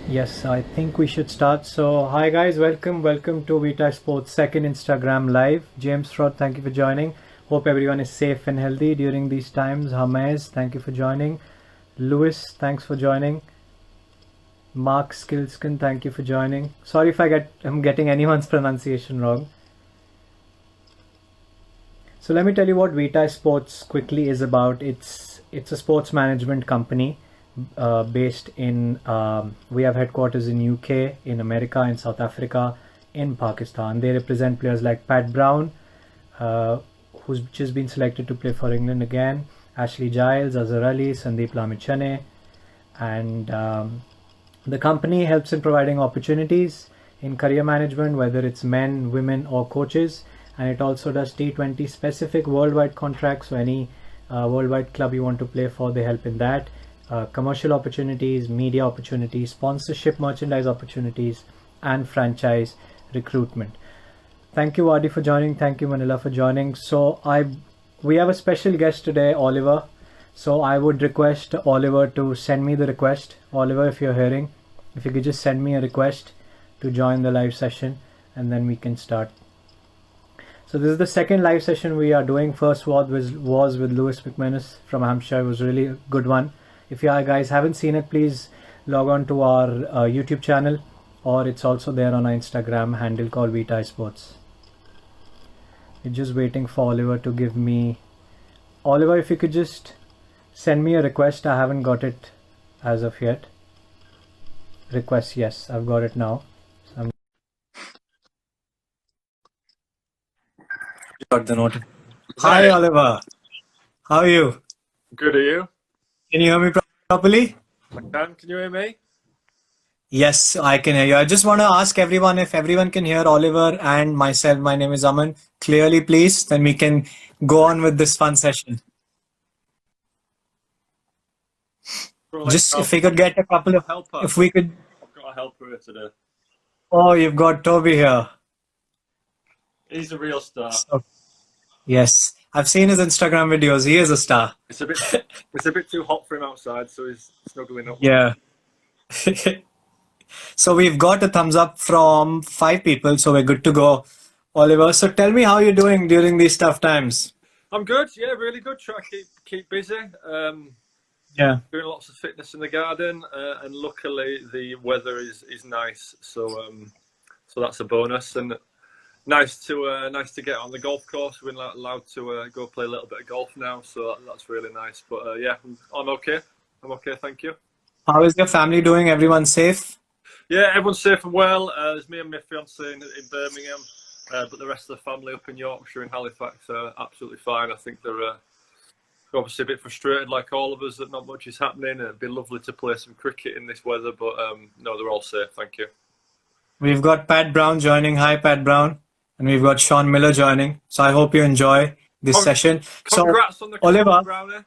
Yes, I think we should start. So, hi guys, welcome to Vitae Sports second Instagram live. James Rod, thank you for joining. Hope everyone is safe and healthy during these times. Hamez, thank you for joining. Lewis, thanks for joining. Mark Skilskin, thank you for joining. Sorry if I'm getting anyone's pronunciation wrong. So let me tell you what Vitae Sports quickly is about. It's a sports management company based in. We have headquarters in UK, in America, in South Africa, in Pakistan. They represent players like Pat Brown, who's just been selected to play for England again. Ashley Giles, Azhar Ali, Sandeep Lamichhane, and the company helps in providing opportunities in career management, whether it's men, women, or coaches. And it also does T20 specific worldwide contracts. So any worldwide club you want to play for, they help in that. Commercial opportunities, media opportunities, sponsorship, merchandise opportunities, and franchise recruitment. Thank you, Adi, for joining. Thank you, Manila, for joining. So we have a special guest today, Oliver. So I would request Oliver to send me the request. Oliver, if you're hearing, if you could just send me a request to join the live session, and then we can start. So this is the second live session we are doing. First was with Lewis McManus from Hampshire. It was really a good one. If you guys haven't seen it, please log on to our YouTube channel, or it's also there on our Instagram handle called Vitae Sports. We're just waiting for Oliver to give me. Oliver, if you could just send me a request. I haven't got it as of yet. Request, yes, I've got it now. So got the note. Hi, Oliver. How are you? Good, are you? Can you hear me properly? I can. Can you hear me? Yes, I can hear you. I just want to ask everyone if everyone can hear Oliver and myself. My name is Aman. Clearly, please. Then we can go on with this fun session. Just if we could get a couple of helper. If we could. I've got a helper here today. Oh, you've got Toby here. He's a real star. Yes, I've seen his Instagram videos. He is a star. It's a bit too hot for him outside, so he's snuggling up. Yeah. So we've got a thumbs up from 5 people, so we're good to go. Oliver, so tell me how you're doing during these tough times. I'm good. Yeah, really good. Try to keep busy. Yeah. Doing lots of fitness in the garden, and luckily the weather is nice, so that's a bonus. And nice to get on the golf course. We're allowed to go play a little bit of golf now, so that's really nice. But yeah, I'm okay. I'm okay, thank you. How is your family doing? Everyone safe? Yeah, everyone's safe and well. There's me and my fiance in Birmingham, but the rest of the family up in Yorkshire and Halifax are absolutely fine. I think they're obviously a bit frustrated, like all of us, that not much is happening. It'd be lovely to play some cricket in this weather, but no, they're all safe. Thank you. We've got Pat Brown joining. Hi, Pat Brown. And we've got Sean Miller joining. So I hope you enjoy this session. Congrats on the Oliver, Brownie.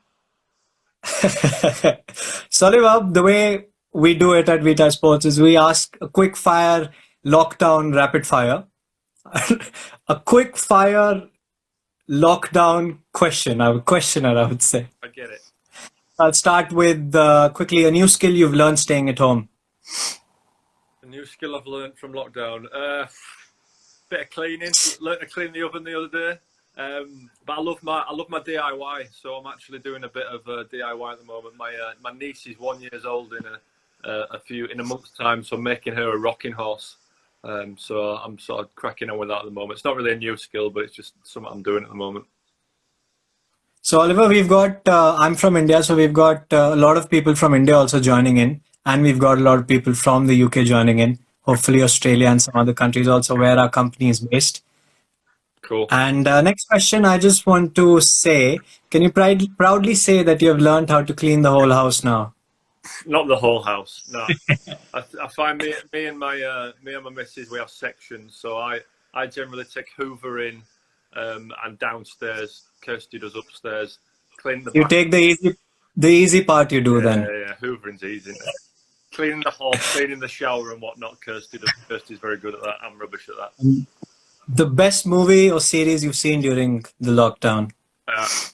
So Oliver, the way we do it at Vitae Sports is we ask a quick fire lockdown rapid fire. A quick fire lockdown question. I'm a questioner, I would say. I get it. I'll start with quickly a new skill you've learned staying at home. A new skill I've learned from lockdown. Bit of cleaning. Learned to clean the oven the other day. But I love my DIY. So I'm actually doing a bit of DIY at the moment. My niece is 1 year old in a month's time, so I'm making her a rocking horse. So I'm sort of cracking on with that at the moment. It's not really a new skill, but it's just something I'm doing at the moment. So Oliver, we've got, I'm from India, so we've got a lot of people from India also joining in, and we've got a lot of people from the UK joining in, hopefully Australia and some other countries also where our company is based. Cool. And next question, I just want to say, can you proudly say that you have learned how to clean the whole house now? Not the whole house, no. I find me and my missus, we have sections. So I generally take hoovering and downstairs. Kirsty does upstairs. Clean the. You take the easy part. You do then. Yeah, hoovering's easy. Cleaning the hall, cleaning the shower and whatnot. Kirsty's very good at that. I'm rubbish at that. The best movie or series you've seen during the lockdown?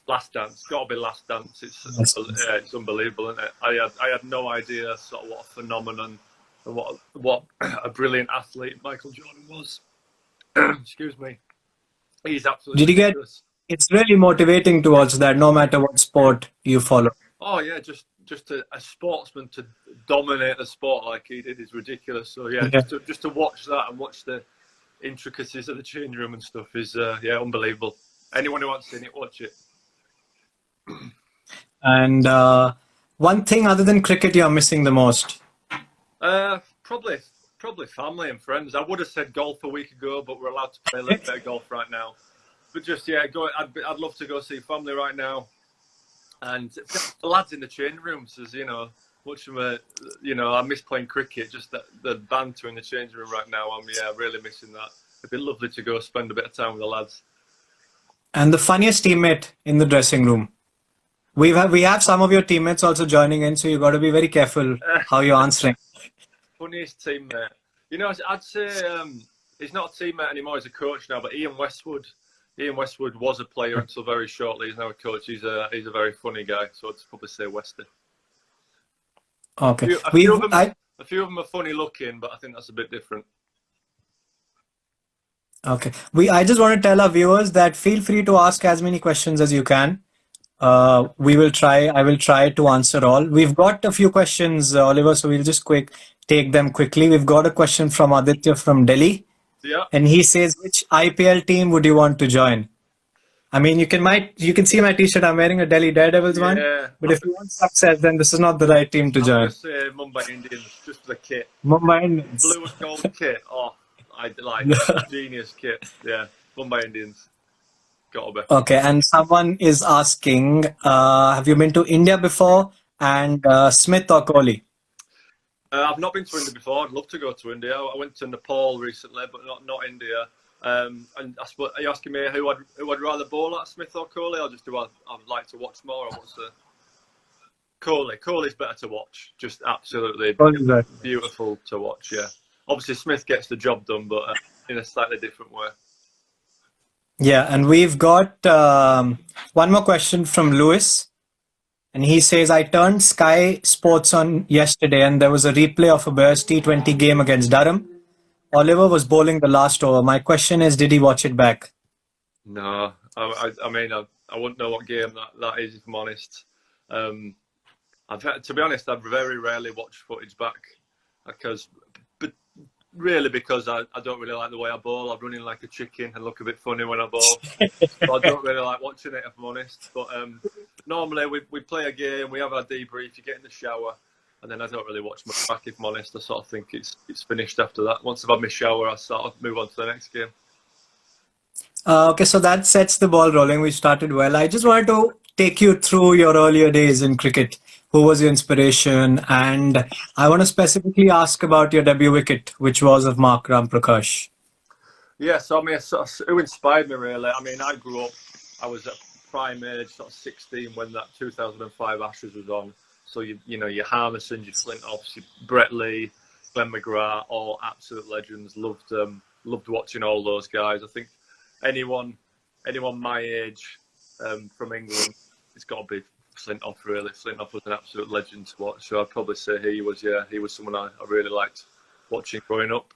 Last Dance. Got to be Last Dance. It's unbelievable, isn't it? I had no idea sort of what a phenomenon and what a brilliant athlete Michael Jordan was. Excuse me. He's absolutely Did you get? ridiculous. It's really motivating to watch that, no matter what sport you follow. Oh yeah, just a sportsman to dominate the sport like he did is ridiculous. So yeah, Yeah. just to watch that and watch the intricacies of the change room and stuff is unbelievable. Anyone who hasn't seen it, watch it. And one thing other than cricket you're missing the most? Probably family and friends. I would have said golf a week ago, but we're allowed to play a little bit of golf right now. But just I'd love to go see family right now, and the lads in the change rooms, as you know, much of I miss playing cricket. Just the banter in the change room right now. I'm really missing that. It'd be lovely to go spend a bit of time with the lads. And the funniest teammate in the dressing room? We have some of your teammates also joining in, so you got to be very careful how you're answering. Funniest teammate, I'd say he's not a teammate anymore. He's a coach now. But Ian Westwood was a player until very shortly. He's now a coach. He's a very funny guy. So I'd probably say Westy. Okay. A few of them are funny looking, but I think that's a bit different. Okay. I just want to tell our viewers that feel free to ask as many questions as you can. I will try to answer all. We've got a few questions, Oliver, so we'll just take them quickly. We've got a question from Aditya from Delhi. Yeah. And he says, which IPL team would you want to join? I mean, you can see my t-shirt. I'm wearing a Delhi Daredevils one. But if you want success, then this is not the right team to join. I'm going to say Mumbai Indians, just for the kit. Mumbai Indians. Blue and gold kit. Oh, I like genius kit. Yeah, Mumbai Indians. Gotta be. Okay, and someone is asking, have you been to India before? And Smith or Kohli? I've not been to India before. I'd love to go to India. I went to Nepal recently, but not India. And I suppose, are you asking me who I'd rather bowl at, Smith or Kohli, or just I'd like to watch more? Or what's the Kohli? Kohli's better to watch. Just absolutely beautiful to watch. Yeah. Obviously, Smith gets the job done, but in a slightly different way. Yeah, and we've got one more question from Lewis. And he says, I turned Sky Sports on yesterday and there was a replay of a Bears T20 game against Durham. Oliver was bowling the last over. My question is, did he watch it back? No, I mean, I wouldn't know what game that is, if I'm honest. To be honest, I've very rarely watched footage back because I don't really like the way I bowl. I run in like a chicken and look a bit funny when I bowl. So I don't really like watching it, if I'm honest. But normally we play a game, we have our debrief, you get in the shower, and then I don't really watch much back, if I'm honest. I sort of think it's finished after that. Once I've had my shower, I sort of move on to the next game. Okay, so that sets the ball rolling. We started well. I just wanted to take you through your earlier days in cricket. Who was your inspiration? And I want to specifically ask about your debut wicket, which was of Mark Ramprakash. Yeah, so I mean, who inspired me really? I mean, I grew up, I was at prime age, sort of 16 when that 2005 Ashes was on. So your Harmison, your Flintoffs, your Brett Lee, Glenn McGrath, all absolute legends. Loved watching all those guys. I think anyone my age from England, it's got to be Flintoff, really. Flintoff was an absolute legend to watch. So I'd probably say he was someone I really liked watching growing up.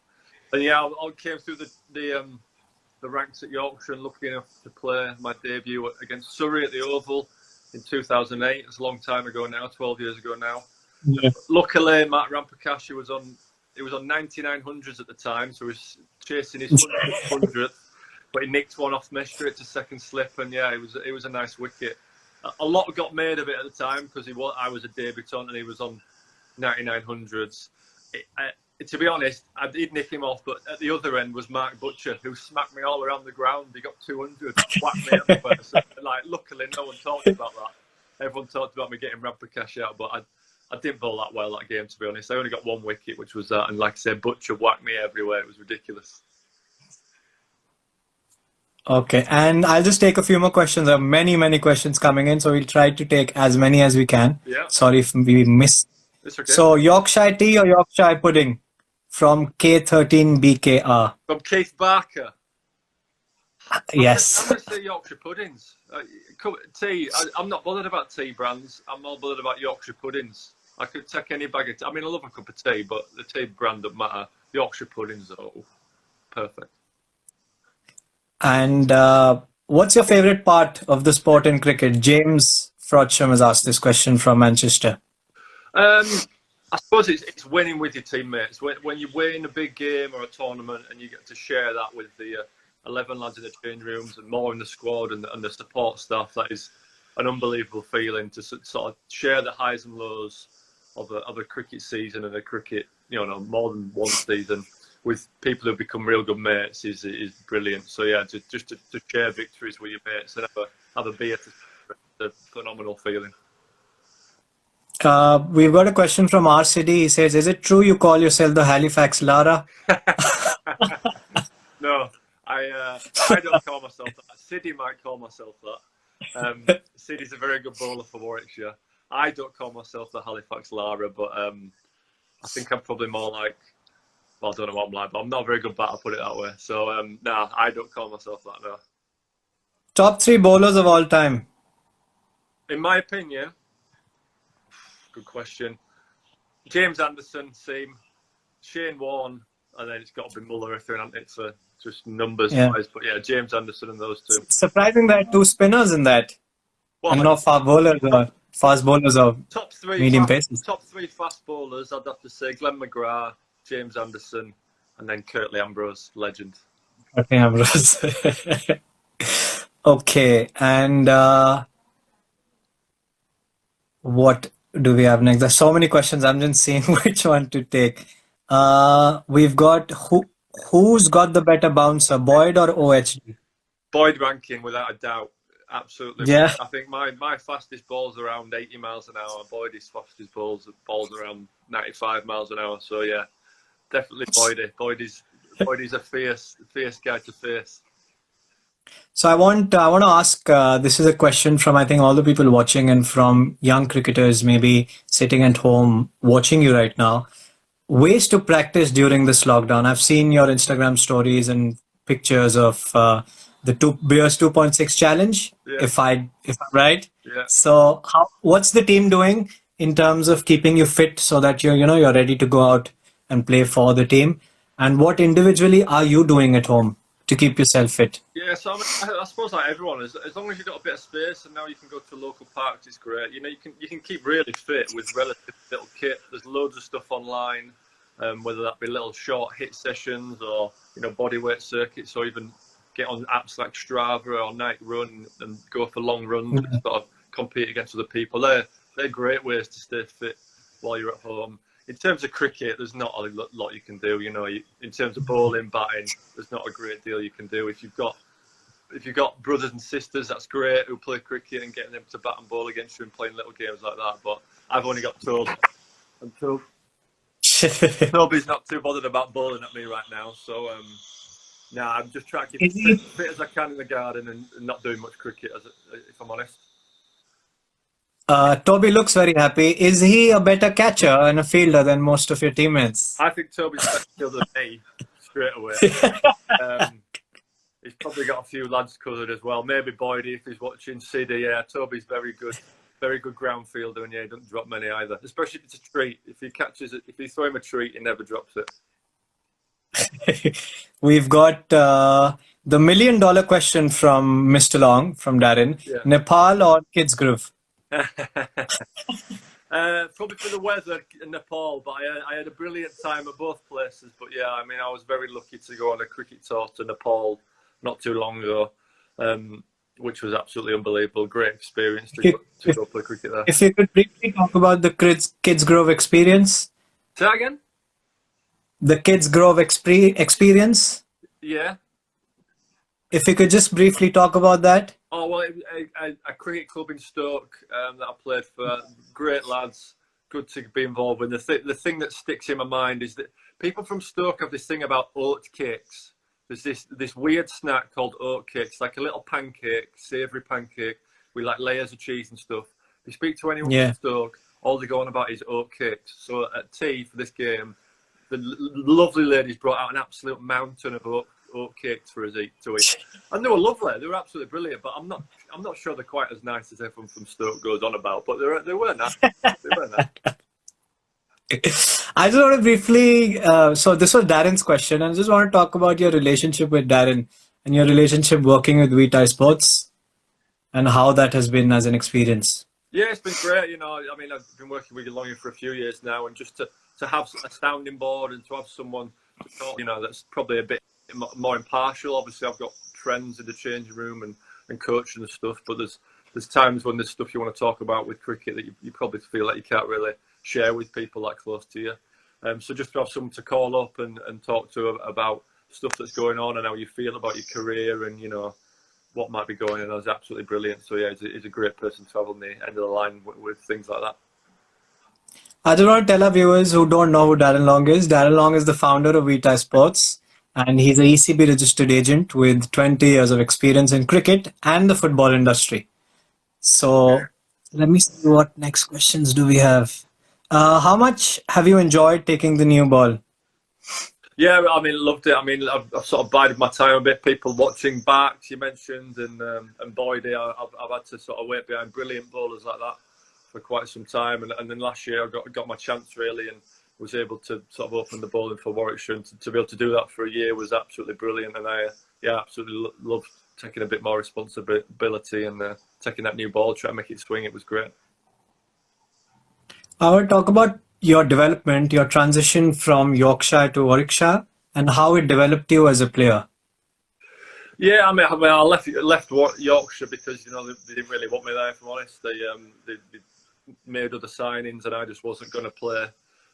And yeah, I came through the ranks at Yorkshire and lucky enough to play my debut against Surrey at the Oval in 2008. It's a long time ago now, 12 years ago now. Yeah. Luckily, Matt Ramprakash, he was on 9900s at the time, so he was chasing his 100th, but he nicked one off me straight to second slip, and yeah, it was a nice wicket. A lot got made of it at the time because I was a debutant and he was on 9900s. To be honest, I did nick him off, but at the other end was Mark Butcher, who smacked me all around the ground. He got 200, whacked me everywhere. So, luckily, no one talked about that. Everyone talked about me getting Ramprakash out, but I didn't bowl that well that game, to be honest. I only got one wicket, which was that, and like I said, Butcher whacked me everywhere. It was ridiculous. Okay, and I'll just take a few more questions. There are many, many questions coming in, so we'll try to take as many as we can. Yeah. Sorry if we missed. It's okay. So, Yorkshire tea or Yorkshire pudding? From K13BKR. From Keith Barker. Yes. I'm going to say Yorkshire puddings. Tea. I'm not bothered about tea brands. I'm more bothered about Yorkshire puddings. I could take any bag of tea. I mean, I love a cup of tea, but the tea brand doesn't matter. Yorkshire puddings, though, perfect. And what's your favourite part of the sport in cricket? James Frodsham has asked this question from Manchester. I suppose it's winning with your teammates. When you win a big game or a tournament and you get to share that with the 11 lads in the change rooms and more in the squad and the support staff, that is an unbelievable feeling to sort of share the highs and lows of a cricket season and a cricket, more than one season with people who become real good mates is brilliant. So yeah, just to share victories with your mates and have a beer, it's a phenomenal feeling. We've got a question from RCD. He says, is it true you call yourself the Halifax Lara? No, I don't call myself that. Siddy might call myself that. Siddy's a very good bowler for Warwickshire. I don't call myself the Halifax Lara, but I think I'm probably more like, well, I don't know what I'm like, but I'm not a very good batter, put it that way. So, nah, I don't call myself that, no. Top 3 bowlers of all time? In my opinion, good question. James Anderson, Seam, Shane Warne, and then it's got to be Muller if you're it's just numbers wise. But yeah, James Anderson and those two. It's surprising there are 2 spinners in that. Well, and not fast bowlers or top 3 medium paces. Top 3 fast bowlers, I'd have to say Glenn McGrath, James Anderson, and then Curtly Ambrose, legend. Curtly Ambrose. Okay, and what do we have next? There's so many questions. I'm just seeing which one to take. We've got who's got the better bouncer, Boyd or OHD? Boyd ranking without a doubt. Absolutely. Yeah. I think my fastest ball's around 80 miles an hour. Boyd's fastest ball's around 95 miles an hour. So yeah, definitely Boydie. Boydie's a fierce guy to face. So I want to ask, this is a question from I think all the people watching and from young cricketers maybe sitting at home watching you right now. Ways to practice during this lockdown. I've seen your Instagram stories and pictures of the Beers 2.6 challenge. Yeah. If I'm right. Yeah. So what's the team doing in terms of keeping you fit so that you're ready to go out and play for the team? And what individually are you doing at home to keep yourself fit? Yeah, so I suppose like everyone, as long as you've got a bit of space and now you can go to local parks, it's great. You can keep really fit with relatively little kit. There's loads of stuff online, whether that be little short hit sessions or bodyweight circuits, or even get on apps like Strava or Night Run and go for long runs and sort of compete against other people. They're great ways to stay fit while you're at home. In terms of cricket, there's not a lot you can do. In terms of bowling, batting, there's not a great deal you can do. If you've got brothers and sisters, that's great, who play cricket and getting them to bat and bowl against you and playing little games like that. But I've only got Toby. And Toby's not too bothered about bowling at me right now. So, I'm just trying to keep as fit as I can in the garden and not doing much cricket, if I'm honest. Toby looks very happy. Is he a better catcher and a fielder than most of your teammates? I think Toby's better fielder than me, straight away. He's probably got a few lads covered as well. Maybe Boydie if he's watching. Siddy, yeah. Toby's very good ground fielder, and yeah, he doesn't drop many either. Especially if it's a treat. If you throw him a treat, he never drops it. We've got the $1 million question from Mr. Long, from Darren. Yeah. Nepal or Kidsgrove? Probably for the weather in Nepal, but I had a brilliant time at both places. But yeah, I mean, I was very lucky to go on a cricket tour to Nepal not too long ago, which was absolutely unbelievable. Great experience to go play cricket there. If you could briefly talk about the Kidsgrove experience. Say that again? The Kidsgrove experience? Yeah. If you could just briefly talk about that. Oh, well, a cricket club in Stoke that I played for. Great lads. Good to be involved with. The thing that sticks in my mind is that people from Stoke have this thing about oat cakes. There's this weird snack called oat cakes, like a little pancake, savoury pancake with like layers of cheese and stuff. If you speak to anyone from Stoke, all they go on about is oat cakes. So at tea for this game, the lovely ladies brought out an absolute mountain of oat cakes for us to eat, and they were lovely. They were absolutely brilliant. But I'm not sure they're quite as nice as everyone from Stoke goes on about. But they were nice. They were nice. I just want to briefly, so this was Darren's question, and I just want to talk about your relationship with Darren and your relationship working with Vitae Sports and how that has been as an experience. Yeah, it's been great. I mean, I've been working with you longer for a few years now, and just to have a sounding board and to have someone to talk, that's probably a bit more impartial. Obviously, I've got friends in the changing room and coaching and stuff, but there's times when there's stuff you want to talk about with cricket that you probably feel like you can't really share with people that close to you. So just to have someone to call up and talk to about stuff that's going on and how you feel about your career and what might be going on is absolutely brilliant. So yeah, he's a great person to have on the end of the line with things like that. I just want to tell our viewers who don't know who Darren Long is. Darren Long is the founder of Vitae Sports, and he's a ECB registered agent with 20 years of experience in cricket and the football industry. So let me see what next questions do we have. How much have you enjoyed taking the new ball? Yeah, I mean, loved it. I mean, I've sort of bided my time a bit. People watching backs, you mentioned, and Boydie, I've had to sort of wait behind brilliant bowlers like that for quite some time. And then last year I got my chance really and was able to sort of open the bowling for Warwickshire. And to be able to do that for a year was absolutely brilliant. And I absolutely loved taking a bit more responsibility and taking that new ball, trying to make it swing. It was great. I want to talk about your development, your transition from Yorkshire to Warwickshire, and how it developed you as a player. Yeah, I mean, I left Yorkshire because they didn't really want me there. If I'm honest, they made other signings, and I just wasn't going to play.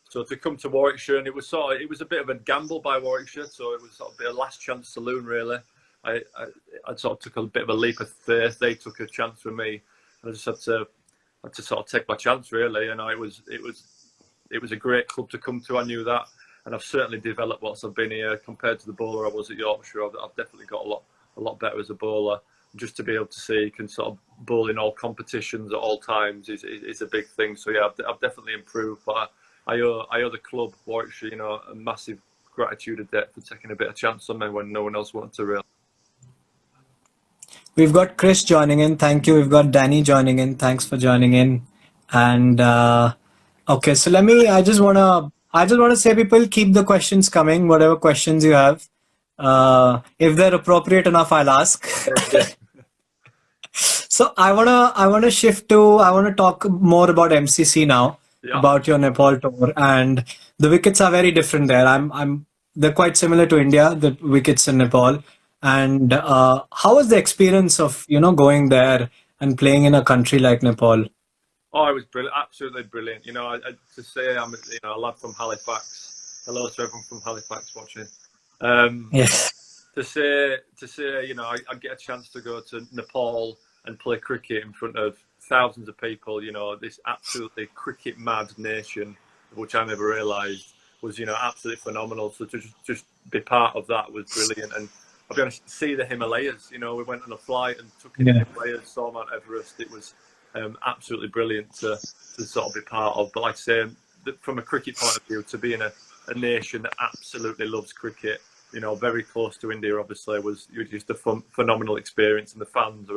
So to come to Warwickshire, and it was a bit of a gamble by Warwickshire. So it was sort of a last chance saloon, really. I sort of took a bit of a leap of faith. They took a chance with me, and I just had to sort of take my chance, really. And it was a great club to come to. I knew that, and I've certainly developed once I've been here compared to the bowler I was at Yorkshire. I've definitely got a lot better as a bowler. Just to be able to see you can sort of bowl in all competitions at all times is a big thing. So yeah, I've definitely improved. But I owe the club Warwickshire, a massive gratitude and debt for taking a bit of chance on me when no one else wanted to really. We've got Chris joining in. Thank you. We've got Danny joining in. Thanks for joining in. And okay, so I just wanna say, people, keep the questions coming. Whatever questions you have, if they're appropriate enough, I'll ask. So I wanna shift to. I wanna talk more about MCC now. Yeah. About your Nepal tour, and the wickets are very different there. They're quite similar to India, the wickets in Nepal. And how was the experience of going there and playing in a country like Nepal? Oh, it was brilliant, absolutely brilliant. To say I'm a lad from Halifax. Hello to everyone from Halifax watching. Yes. To say I get a chance to go to Nepal and play cricket in front of thousands of people. This absolutely cricket mad nation, which I never realised was absolutely phenomenal. So to just be part of that was brilliant. And I'll be honest, see the Himalayas. We went on a flight and took in the Himalayas, saw Mount Everest. It was absolutely brilliant to sort of be part of. But like I say, from a cricket point of view, to be in a nation that absolutely loves cricket, very close to India, obviously, was just a phenomenal experience, and the fans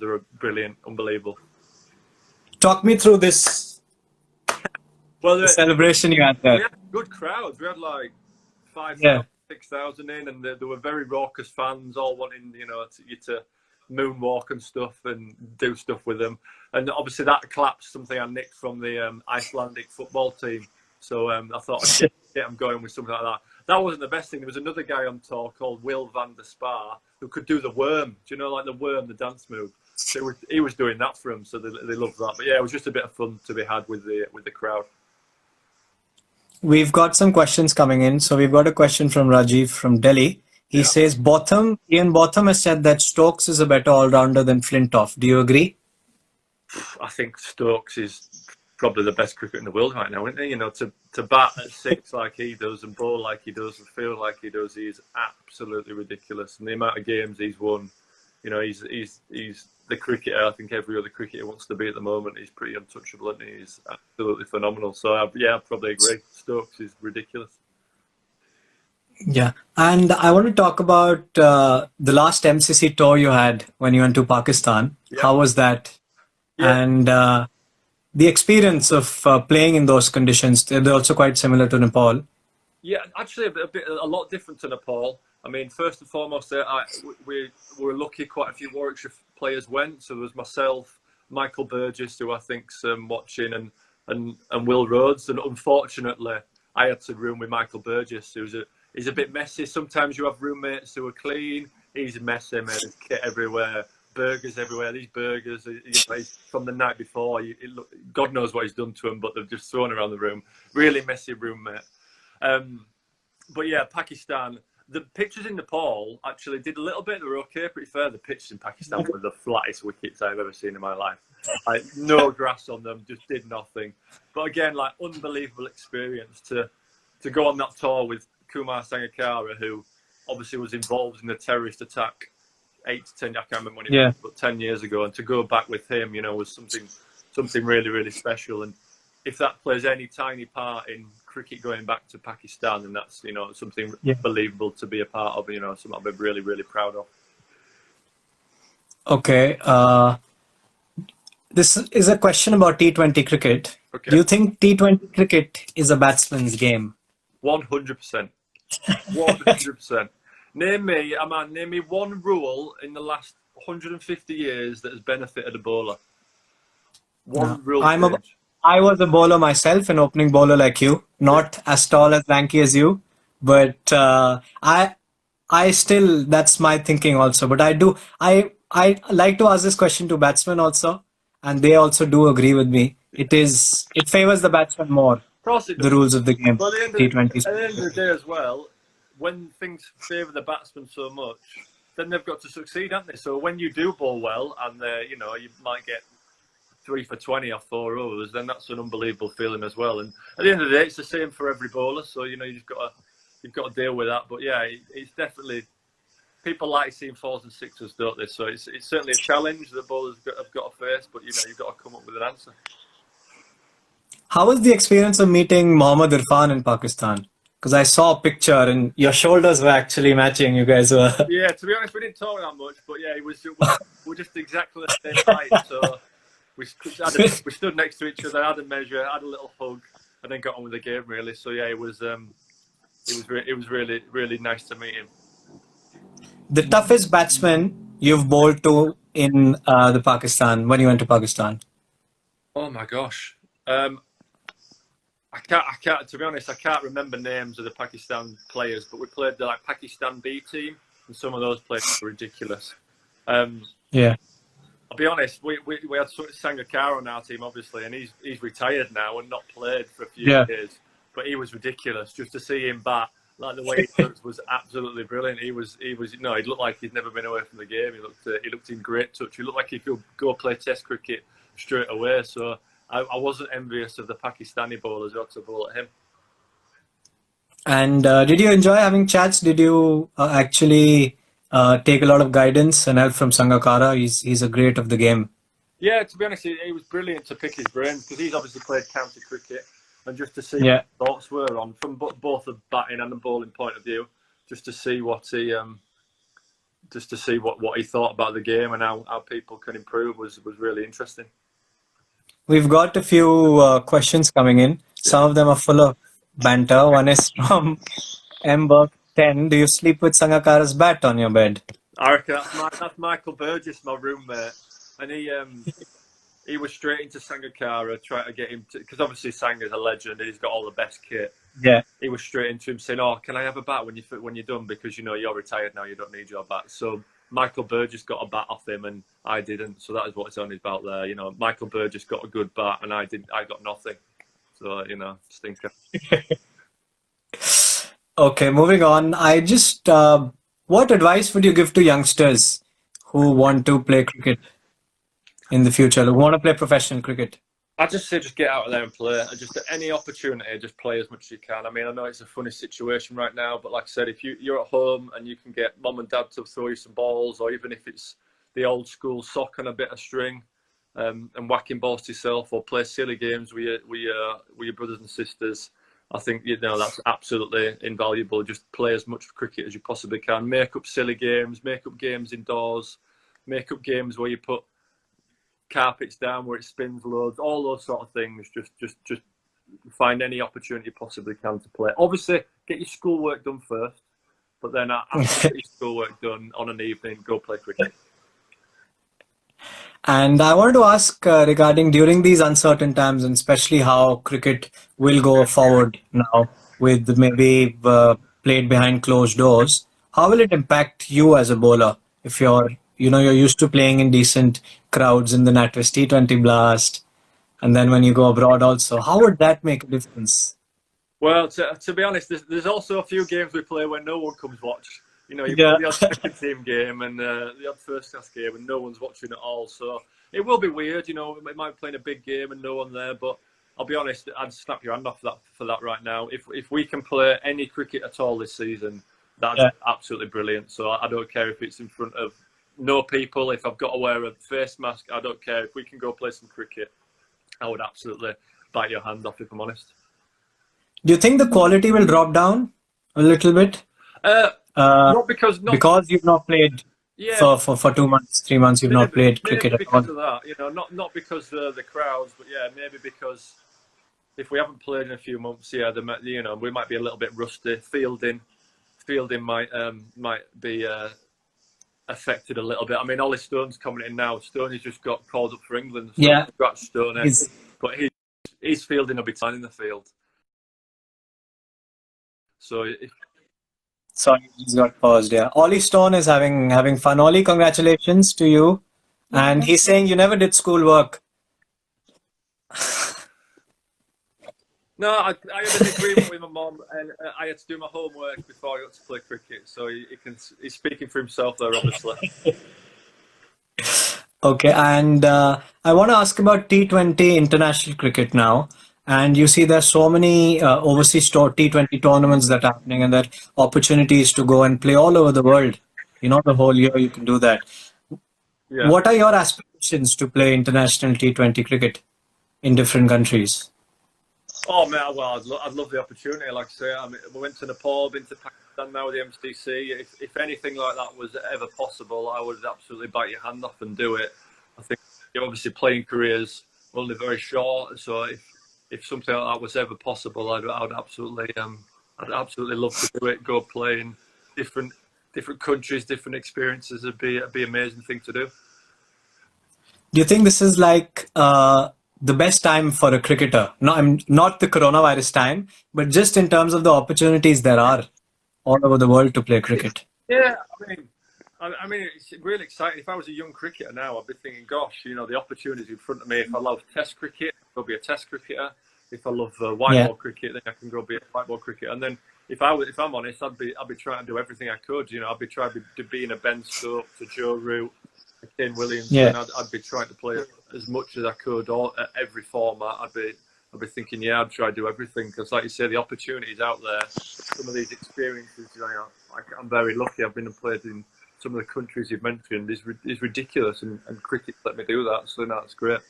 are brilliant, unbelievable. Talk me through this. Well, the celebration you had there. We had good crowds. We had like 5,000, 6,000 in, and there were very raucous fans, all wanting you to moonwalk and stuff and do stuff with them. And obviously that clap's something I nicked from the Icelandic football team. So I thought I'd get them going with something like that. That wasn't the best thing. There was another guy on tour called Will van der Spar who could do the worm. Do you know, like the worm, the dance move? So he was doing that for them, so they loved that. But yeah, it was just a bit of fun to be had with the crowd. We've got some questions coming in. So we've got a question from Rajiv from Delhi. He says, Ian Botham has said that Stokes is a better all-rounder than Flintoff. Do you agree? I think Stokes is probably the best cricketer in the world right now, isn't he? To bat at 6 like he does and bowl like he does and feel like he does, he is absolutely ridiculous. And the amount of games he's won, he's the cricketer I think every other cricketer wants to be at the moment. He's pretty untouchable, and he's absolutely phenomenal. So I'd probably agree. Stokes is ridiculous. Yeah, and I want to talk about the last MCC tour you had when you went to Pakistan. How was that? And the experience of playing in those conditions? They're also quite similar to Nepal. Yeah, actually a lot different to Nepal. I mean, first and foremost, we were lucky quite a few Warwickshire players went. So there was myself, Michael Burgess, who I think's watching, and Will Rhodes. And unfortunately, I had to room with Michael Burgess, he's a bit messy. Sometimes you have roommates who are clean. He's messy, man. There's kit everywhere, burgers everywhere. These burgers, from the night before. God knows what he's done to them, but they've just thrown around the room. Really messy roommate. But yeah, Pakistan. The pitches in Nepal actually did a little bit. They were okay, pretty fair. The pitches in Pakistan were the flattest wickets I've ever seen in my life. Like, no grass on them, just did nothing. But again, like, unbelievable experience to go on that tour with Kumar Sangakkara, who obviously was involved in the terrorist attack 8 to 10. I can't remember when it was, but 10 years ago, and to go back with him, was something really, really special. And if that plays any tiny part in cricket going back to Pakistan, then that's something believable to be a part of. Something I'll be really, really proud of. Okay, this is a question about T20 cricket. Okay. Do you think T20 cricket is a batsman's game? 100%. 100%. Name me one rule in the last 150 years that has benefited a bowler. One rule. I was a bowler myself, an opening bowler like you, not as tall as lanky as you, but I still, that's my thinking also. But I like to ask this question to batsmen also, and they also do agree with me. It favors the batsman more. Of course it does. The rules of the game. But at the end of the day as well, when things favour the batsman so much, then they've got to succeed, haven't they? So when you do bowl well, and you might get 3 for 20 off 4 overs, then that's an unbelievable feeling as well. And at the end of the day, it's the same for every bowler. So you've got to deal with that. But yeah, it's definitely, people like seeing 4s and 6s, don't they? So it's certainly a challenge that bowlers have got to face. But you've got to come up with an answer. How was the experience of meeting Mohammad Irfan in Pakistan? Because I saw a picture and your shoulders were actually matching. You guys were. Yeah, to be honest, we didn't talk that much, but yeah, we're just exactly the same height. So we stood next to each other, had a measure, had a little hug, and then got on with the game. Really, so yeah, it was really, really nice to meet him. The toughest batsman you've bowled to in the Pakistan when you went to Pakistan? Oh my gosh. I can't. To be honest, I can't remember names of the Pakistan players, but we played the Pakistan B team, and some of those players were ridiculous. Yeah. I'll be honest. We had Sangakkara on our team, obviously, and he's retired now and not played for a few years. But he was ridiculous. Just to see him bat, like the way he looked was absolutely brilliant. He looked like he'd never been away from the game. He looked in great touch. He looked like he could go play Test cricket straight away. So I wasn't envious of the Pakistani bowlers who had to bowl at him. And did you enjoy having chats? Did you actually take a lot of guidance and help from Sangakkara? He's a great of the game. Yeah, to be honest, it was brilliant to pick his brain because he's obviously played county cricket, and just to see what his thoughts were on from both the batting and the bowling point of view, just to see what he thought about the game and how people can improve was really interesting. We've got a few questions coming in. Some of them are full of banter. One is from Ember 10. Do you sleep with Sangakkara's bat on your bed? I reckon that's Michael Burgess, my roommate, and he was straight into Sangakkara, trying to get him to, because obviously Sanga's a legend. He's got all the best kit. Yeah. He was straight into him saying, "Oh, can I have a bat when you're done? Because you're retired now. You don't need your bat." So Michael Burgess got a bat off him and I didn't. So that is what it's on his belt there. Michael Burgess got a good bat and I got nothing. So, stinker. Okay, moving on. I just, what advice would you give to youngsters who want to play cricket in the future, who want to play professional cricket? I just say just get out there and play. Just at any opportunity, just play as much as you can. I mean, I know it's a funny situation right now, but like I said, if you're at home and you can get mum and dad to throw you some balls, or even if it's the old school sock and a bit of string, and whacking balls to yourself, or play silly games with your brothers and sisters, I think that's absolutely invaluable. Just play as much cricket as you possibly can. Make up silly games, make up games indoors, make up games where you put carpets down where it spins loads, all those sort of things. Just find any opportunity you possibly can to play. Obviously, get your schoolwork done first, but then after you get your schoolwork done on an evening, go play cricket. And I wanted to ask regarding during these uncertain times, and especially how cricket will go forward now with maybe played behind closed doors. How will it impact you as a bowler if you're used to playing in decent crowds in the NatWest T20 Blast, and then when you go abroad also, how would that make a difference? Well, to be honest, there's also a few games we play where no one comes watch. You play the odd second team game and the odd first class game and no one's watching at all. So it will be weird, it might be playing a big game and no one there, but I'll be honest, I'd snap your hand off for that right now. If we can play any cricket at all this season, that's absolutely brilliant. So I don't care if it's in front of no people, if I've got to wear a face mask, I don't care. If we can go play some cricket, I would absolutely bite your hand off, if I'm honest. Do you think the quality will drop down a little bit? Not because you've not played for 2 months, 3 months. You've not played cricket at all. Because of that, not because of the crowds, but maybe because if we haven't played in a few months, we might be a little bit rusty. Fielding might be affected a little bit. I mean, Oli Stone's coming in now. Stoney's just got called up for England. So congrats, Stoney. But his fielding will be fine in the field. So Sorry, he's got paused. Yeah, Oli Stone is having fun. Oli, congratulations to you. And he's saying you never did schoolwork. No, I had an agreement with my mum, and I had to do my homework before I got to play cricket. So he's speaking for himself there, obviously. Okay, and I want to ask about T20 international cricket now. And you see there's so many overseas T20 tournaments that are happening, and there are opportunities to go and play all over the world. The whole year you can do that. Yeah. What are your aspirations to play international T20 cricket in different countries? Oh, man, well, I'd love the opportunity. Like I say, we went to Nepal, been to Pakistan now with the MCC. If anything like that was ever possible, I would absolutely bite your hand off and do it. I think obviously playing careers only very short, so if something like that was ever possible, I'd absolutely love to do it. Go play in different countries, different experiences. It'd be an amazing thing to do. Do you think this is like the best time for a cricketer? Not the coronavirus time, but just in terms of the opportunities there are all over the world to play cricket. Yeah, I mean, it's really exciting. If I was a young cricketer now, I'd be thinking, gosh, the opportunities in front of me. If I love Test cricket, I'll be a Test cricketer. If I love white ball cricket, then I can go be a white ball cricketer. And then if I'm honest, I'd be trying to do everything I could. I'd be trying to be in a Ben Stokes, a Joe Root, a Kane Williams, and I'd be trying to play as much as I could, or at every format. I'd be thinking, I'd try to do everything, because, like you say, the opportunities out there. Some of these experiences, I'm very lucky. I've been and played in some of the countries you've mentioned is ridiculous, and cricket let me do that, so that's great.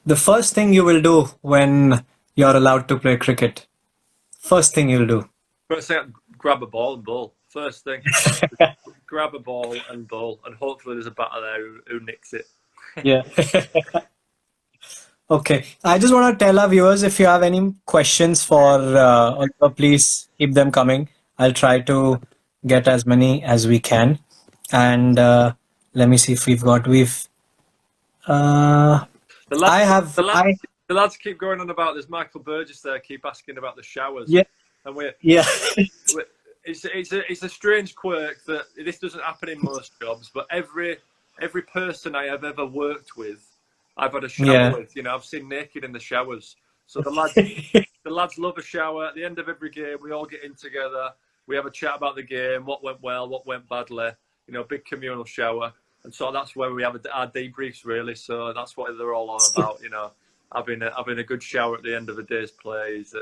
The first thing you will do when you're allowed to play cricket? First thing you'll do? First thing, grab a ball and bowl. First thing, grab a ball and bowl, and hopefully there's a batter there who nicks it. Yeah. Okay, I just want to tell our viewers, if you have any questions for Oliver, please keep them coming. I'll try to get as many as we can. And let me see if the lads keep going on about this. Michael Burgess there keep asking about the showers. Yeah. And it's a strange quirk that this doesn't happen in most jobs, but every person I have ever worked with, I've had a shower with. I've seen naked in the showers. So the lads love a shower. At the end of every game, we all get in together. We have a chat about the game, what went well, what went badly. Big communal shower, and so that's where we have our debriefs, really. So that's what they're all about. Having a good shower at the end of a day's play is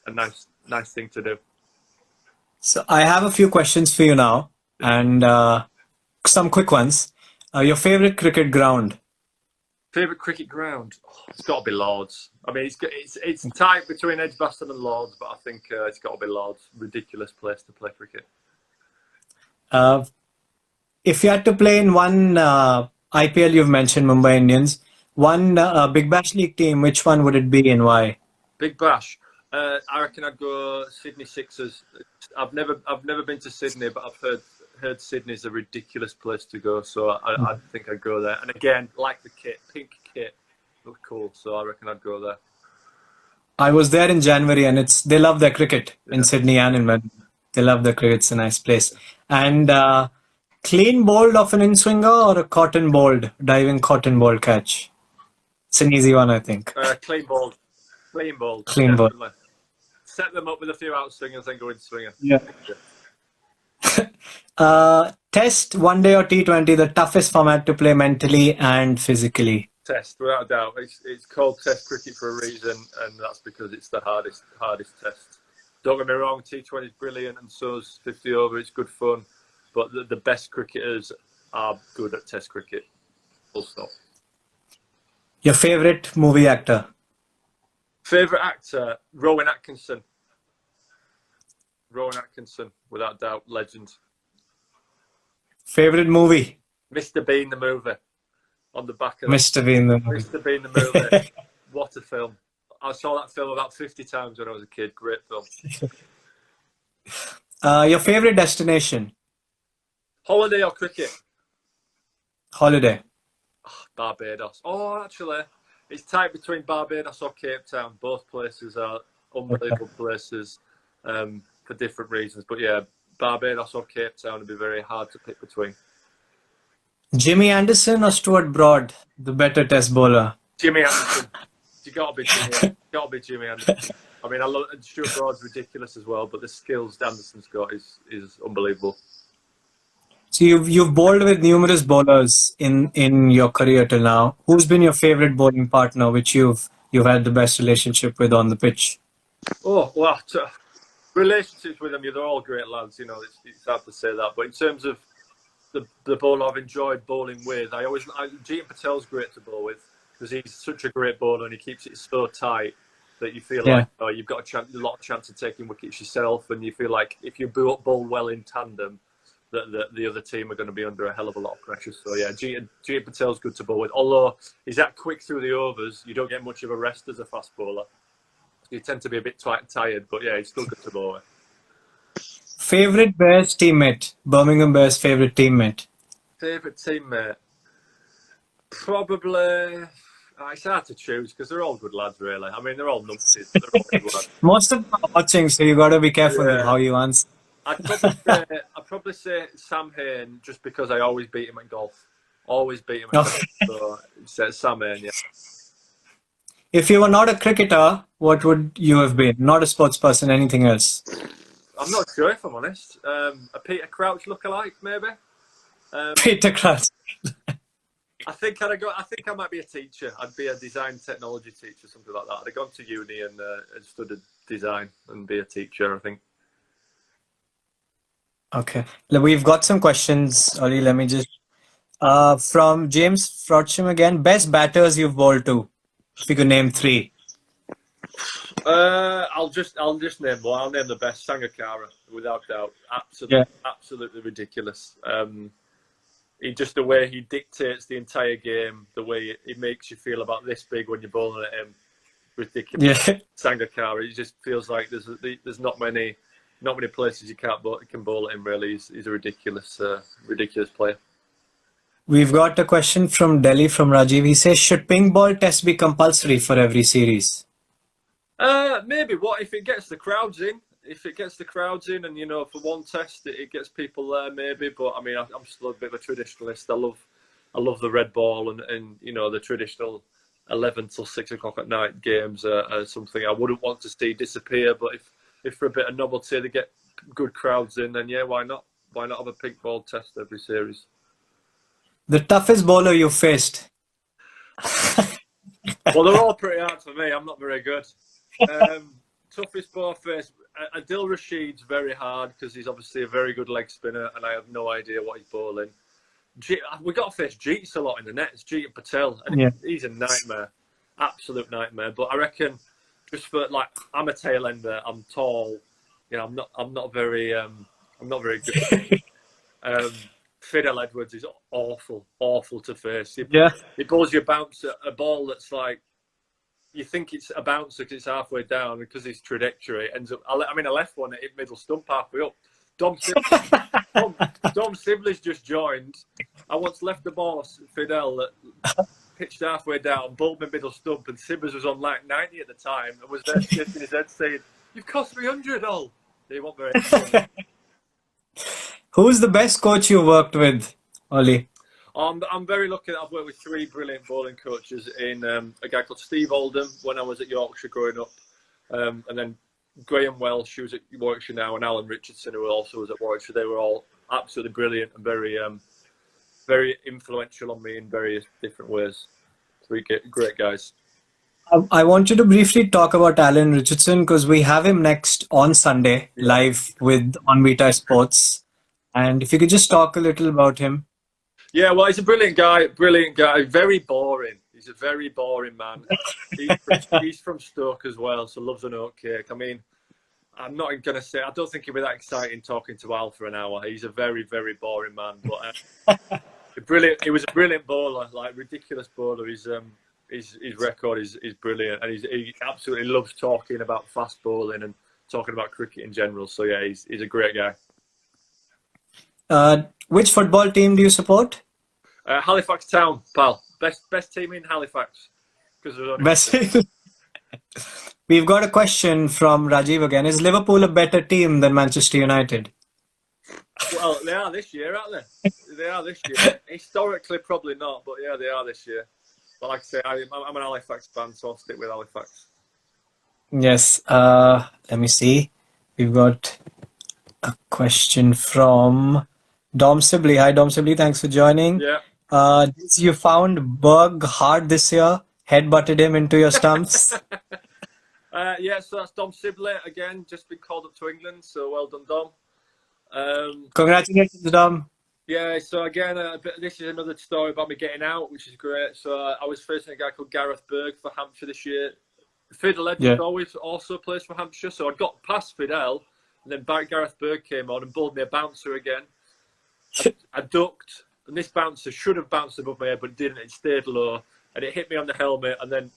a nice thing to do. So I have a few questions for you now, and some quick ones. Your favorite cricket ground? Favorite cricket ground? It's got to be Lords. I mean, it's tight between Edgbaston and Lords, but I think it's got to be Lords. Ridiculous place to play cricket. If you had to play in one IPL, you've mentioned Mumbai Indians. One Big Bash League team, which one would it be and why? Big Bash. I reckon I'd go Sydney Sixers. I've never been to Sydney, but I've heard Sydney's a ridiculous place to go, so I think I'd go there. And again, like the kit, pink kit, look cool, so I reckon I'd go there. I was there in January, and they love their cricket in Sydney and in Melbourne. They love the cricket. It's a nice place. And clean bowled off an in-swinger or a cotton bowled, diving cotton bowled catch? It's an easy one, I think. Clean bowled. Clean bowled. Clean bowled. Set them up with a few out swingers, then go in swinger. Yeah. Test, one day or T20, the toughest format to play mentally and physically? Test, without a doubt. It's called Test cricket for a reason, and that's because it's the hardest test. Don't get me wrong, T20 is brilliant, and so's 50 over. It's good fun, but the best cricketers are good at Test cricket. Full stop. Your favourite movie actor? Favourite actor, Rowan Atkinson. Rowan Atkinson, without doubt, legend. Favourite movie? Mr. Bean the movie. On the back of Mr. Bean the movie. Mr. Bean the movie. What a film. I saw that film about 50 times when I was a kid. Great film. Your favourite destination? Holiday or cricket? Holiday. Barbados. Oh, actually, it's tight between Barbados or Cape Town. Both places are unbelievable places for different reasons. But yeah, Barbados or Cape Town would be very hard to pick between. Jimmy Anderson or Stuart Broad, the better test bowler? Jimmy Anderson. You gotta be Jimmy Anderson. I mean, I love Stuart Broad's ridiculous as well, but the skills Anderson's got is unbelievable. So you've bowled with numerous bowlers in your career till now. Who's been your favourite bowling partner, which you've had the best relationship with on the pitch? Oh well, relationships with them, they're all great lads. You know, it's hard to say that, but in terms of the bowler I've enjoyed bowling with, Jeetan Patel's great to bowl with because he's such a great bowler and he keeps it so tight that you feel like you've got a lot of chance of taking wickets yourself, and you feel like if you bowl well in tandem, that the other team are going to be under a hell of a lot of pressure. So yeah, Jeetan Patel's good to bowl with. Although he's that quick through the overs, you don't get much of a rest as a fast bowler. You tend to be a bit tired, but yeah, he's still good to bowl with. Favourite Bears teammate? Birmingham Bears favourite teammate? Favourite teammate? Probably... it's hard to choose because they're all good lads, really. I mean, they're all numpties. They're all good lads. Most of them are watching, so you got to be careful with how you answer. I'd probably say Sam Hain just because I always beat him at golf. Always beat him at golf. So Sam Hain, yeah. If you were not a cricketer, what would you have been? Not a sports person, anything else? I'm not sure, if I'm honest. A Peter Crouch lookalike, maybe. Peter Crouch. I think I might be a teacher. I'd be a design technology teacher, something like that. I'd have gone to uni and studied design and be a teacher, I think. Okay. We've got some questions, Oli. Let me just... from James Frodsham again. Best batters you've bowled to? If you could name 3. I'll just name one. I'll name the best, Sangakkara, without doubt. Absolutely ridiculous. Just the way he dictates the entire game, the way it makes you feel about this big when you're bowling at him, ridiculous. Yeah. Sangakkara, it just feels like there's not many places you can bowl at him. Really, he's a ridiculous player. We've got a question from Delhi from Rajiv. He says, should pink ball test be compulsory for every series? Maybe. What if it gets the crowds in? If it gets the crowds in and, for one test, it gets people there, maybe. But, I mean, I'm still a bit of a traditionalist. I love the red ball and the traditional 11 till 6 o'clock at night games are something I wouldn't want to see disappear. But if for a bit of novelty they get good crowds in, then, yeah, why not? Why not have a pink ball test every series? The toughest bowler you faced? Well, they're all pretty hard for me. I'm not very good. Toughest ball faced. Adil Rashid's very hard because he's obviously a very good leg spinner and I have no idea what he's bowling. We got to face Jeets a lot in the nets. Jeetan Patel, and he's a nightmare, absolute nightmare. But I reckon just for I'm a tail ender. I'm tall. I'm not very good. Fidel Edwards is awful to face. Yeah. He bowls you a ball that's like, you think it's a bouncer because it's halfway down, and because his trajectory it ends up. I left one that hit middle stump halfway up. Dom Sibley's just joined. I once left the ball Fidel that pitched halfway down, bowled me middle stump, and Sibbers was on like 90 at the time and was there shaking his head saying, "You've cost me 100 all." They want very. Who's the best coach you worked with, Oli? I'm very lucky that I've worked with 3 brilliant bowling coaches in a guy called Steve Oldham when I was at Yorkshire growing up, and then Graham Welsh, who's at Warwickshire now, and Alan Richardson, who also was at Warwickshire. They were all absolutely brilliant and very influential on me in various different ways. 3 great guys. I want you to briefly talk about Alan Richardson because we have him next on Sunday live on Vitae Sports. And if you could just talk a little about him. Yeah, well, he's a brilliant guy. Very boring. He's a very boring man. He's from Stoke as well, so loves an oatcake. I mean, I'm not going to say, I don't think it'd be that exciting talking to Al for an hour. He's a very, very boring man. But he was a brilliant bowler, like ridiculous bowler. His record is brilliant, and he absolutely loves talking about fast bowling and talking about cricket in general. So yeah, he's a great guy. Which football team do you support? Halifax Town, pal. Best team in Halifax. Best. We've got a question from Rajiv again. Is Liverpool a better team than Manchester United? Well, they are this year, aren't they? They are this year. Historically, probably not, but yeah, they are this year. But like I say, I'm an Halifax fan, so I'll stick with Halifax. Yes. Let me see. We've got a question from Dom Sibley. Hi, Dom Sibley. Thanks for joining. Yeah. You found Berg hard this year? Headbutted him into your stumps? Yeah, so that's Dom Sibley again. Just been called up to England, so well done, Dom. Congratulations, Dom. Yeah, so again, this is another story about me getting out, which is great. So I was facing a guy called Gareth Berg for Hampshire this year. Fidel Edwards also plays for Hampshire, so I got past Fidel, and then Gareth Berg came on and bowled me a bouncer again. I ducked, and this bouncer should have bounced above my head, but it didn't. It stayed low, and it hit me on the helmet, and then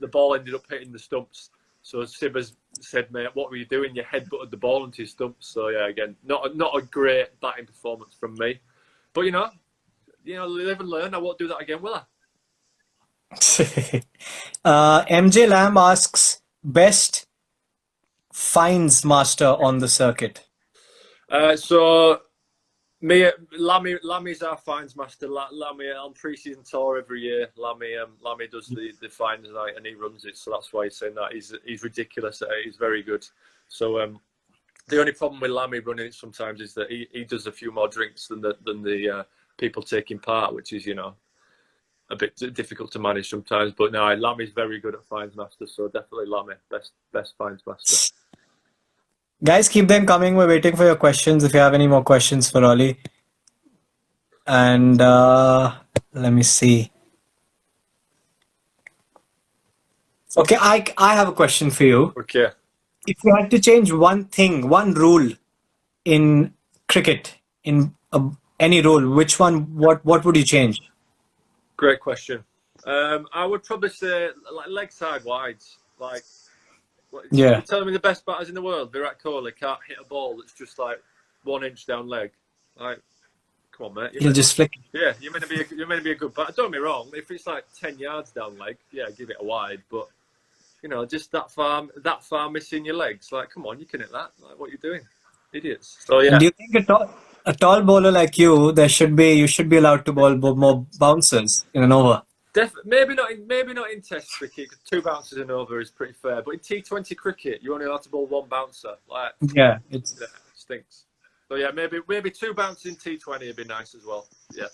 the ball ended up hitting the stumps. So Sibbers said, "Mate, what were you doing? You headbutted the ball into your stumps." So yeah, again, not a great batting performance from me, but you know, live and learn. I won't do that again, will I? MJ Lamb asks, best fines master on the circuit. So Lammy's our fines master. Lammy on pre-season tour every year. Lammy does the fines night and he runs it. So that's why he's saying that. He's ridiculous at it. He's very good. So the only problem with Lammy running it sometimes is that he does a few more drinks than the people taking part, which is a bit difficult to manage sometimes. But no, Lammy's very good at fines master. So definitely Lammy, best fines master. Guys, keep them coming. We're waiting for your questions if you have any more questions for Oli. And let me see. Okay, I have a question for you. Okay. If you had to change one rule in cricket, in any rule, which one, what would you change? Great question. I would probably say like leg side wides. Like, you're telling me the best batters in the world, Virat Kohli, can't hit a ball that's just like 1 inch down leg. Like, come on, mate. You'll just flick. Yeah, you're meant to be a good batter. Don't get me wrong. If it's like 10 yards down leg, yeah, give it a wide. But just that far missing your legs. Like, come on, you can hit that. Like, what are you doing, idiots? So yeah. And do you think a tall bowler like you, you should be allowed to bowl more bouncers in an over? Maybe not in Test cricket. 2 bouncers in over is pretty fair, but in T20 cricket, you're only allowed to bowl 1 bouncer. Like, yeah, it stinks. So yeah, maybe 2 bouncers in T20 would be nice as well. Yeah.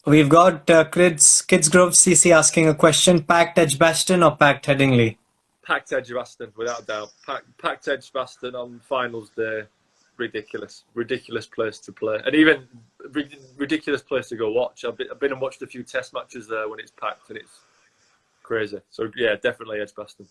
We've got Kidsgrove CC asking a question: packed Edgbaston or packed Headingley? Packed Edgbaston, without a doubt. Packed Edgbaston on finals day. Ridiculous place to play, and even ridiculous place to go watch. I've been and watched a few Test matches there when it's packed, and it's crazy. So yeah, definitely Edgbaston.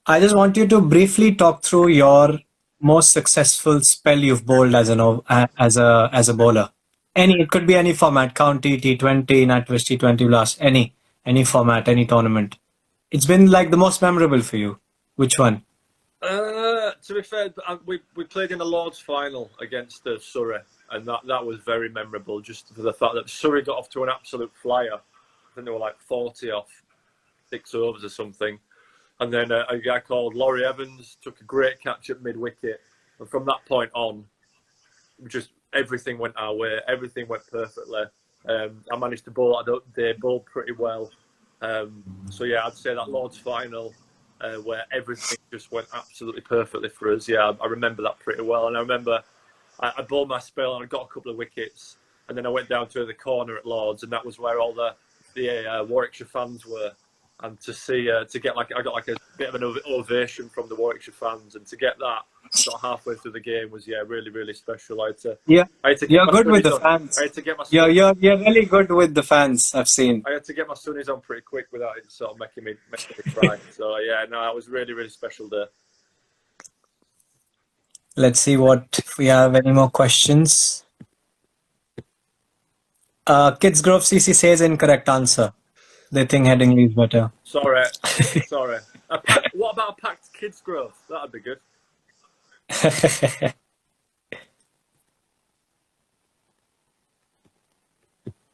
I just want you to briefly talk through your most successful spell you've bowled as a bowler? It could be any format: county, T20, NatWest T20 Blast, any format, any tournament. It's been like the most memorable for you. Which one? To be fair, we played in a Lord's final against Surrey, and that was very memorable, just for the fact that Surrey got off to an absolute flyer. I think they were like 40 off 6 overs or something. And then a guy called Laurie Evans took a great catch at mid-wicket. And from that point on, just everything went our way. Everything went perfectly. I managed to bowl that day, bowled pretty well. So, yeah, I'd say that Lord's final, where everything just went absolutely perfectly for us. Yeah, I remember that pretty well. And I remember I bowled my spell and I got a couple of wickets. And then I went down to the corner at Lord's, and that was where all the Warwickshire fans were. And to get I got like a bit of an ovation from the Warwickshire fans, and to get that sort of halfway through the game was really, really special. I had to you're good with the on. fans. I had to get my you're really good with the fans. I've seen. I had to get my sunnies on pretty quick without it sort of making me cry. So yeah, no, that was really, really special day. Let's see if we have any more questions. Kids Grove CC says incorrect answer. They think Headingley is better. Sorry. What about a packed Kids Grove? That'd be good.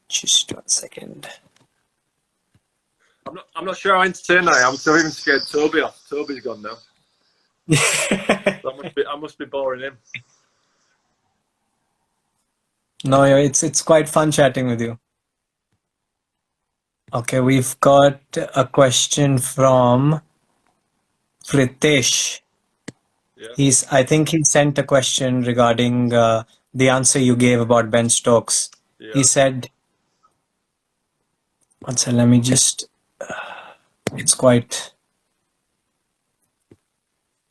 Just 1 second. I'm not sure how entertained I am, so I'm even scared Toby off. Toby's gone now. I must be boring him. No, it's quite fun chatting with you. Okay, we've got a question from Pritesh. Yeah. I think he sent a question regarding the answer you gave about Ben Stokes. Yeah. He said, let me just, it's quite,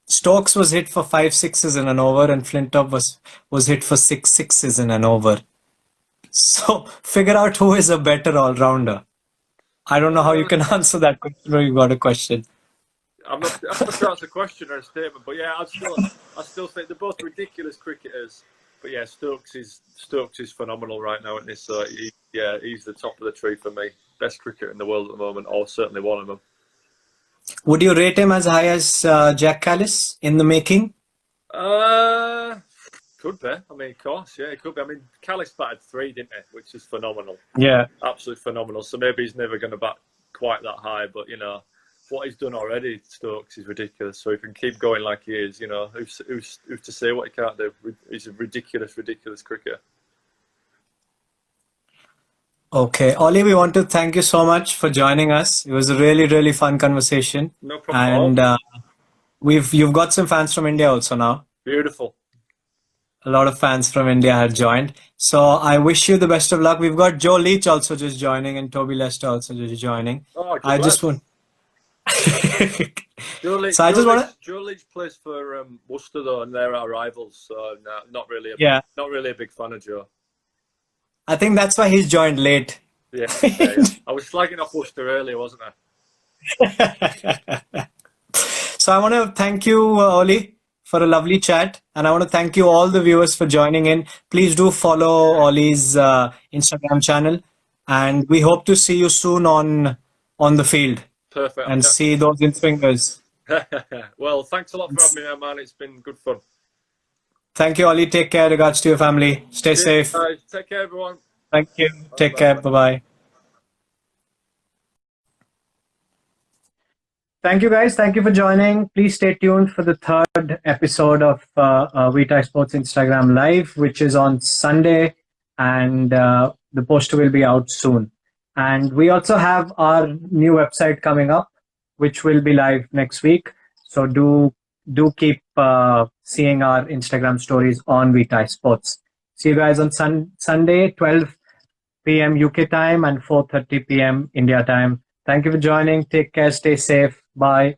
Stokes was hit for 5 sixes in an over, and Flintoff was hit for 6 sixes in an over. So figure out who is a better all-rounder. I don't know how you can answer that question, or you got a question. I'm not sure that's a question or a statement, but yeah, I still think they're both ridiculous cricketers. But yeah, Stokes is phenomenal right now, isn't he? So he's the top of the tree for me. Best cricketer in the world at the moment, or certainly one of them. Would you rate him as high as Jack Callis in the making? Could be. I mean, of course, yeah, it could be. I mean, Callis batted 3, didn't he? Which is phenomenal. Yeah. Absolutely phenomenal. So maybe he's never going to bat quite that high, but, you know, what he's done already, Stokes, is ridiculous. So he can keep going like he is, you know, who's to say what he can't do? He's a ridiculous cricketer. Okay. Oli, we want to thank you so much for joining us. It was a really, really fun conversation. No problem. And you've got some fans from India also now. Beautiful. A lot of fans from India have joined. So I wish you the best of luck. We've got Joe Leach also just joining, and Toby Lester also just joining. Oh, I just want... Joe Leach plays for Worcester though, and they're our rivals. So not really a big fan of Joe. I think that's why he's joined late. Yeah. I was slagging off Worcester earlier, wasn't I? So I want to thank you, Oli, for a lovely chat, and I want to thank you all the viewers for joining in. Please do follow Oli's Instagram channel, and we hope to see you soon on the field. Perfect. And see those in swingers. Well, thanks a lot for having me, man. It's been good fun. Thank you, Oli. Take care. Regards to your family. Stay safe. Take care, everyone. Thank you. Take care. Bye-bye. Thank you, guys. Thank you for joining. Please stay tuned for the 3rd episode of Vitae Sports Instagram Live, which is on Sunday, and the poster will be out soon. And we also have our new website coming up, which will be live next week. So do keep seeing our Instagram stories on Vitae Sports. See you guys on Sunday, 12 p.m. UK time and 4:30 p.m. India time. Thank you for joining. Take care. Stay safe. Bye.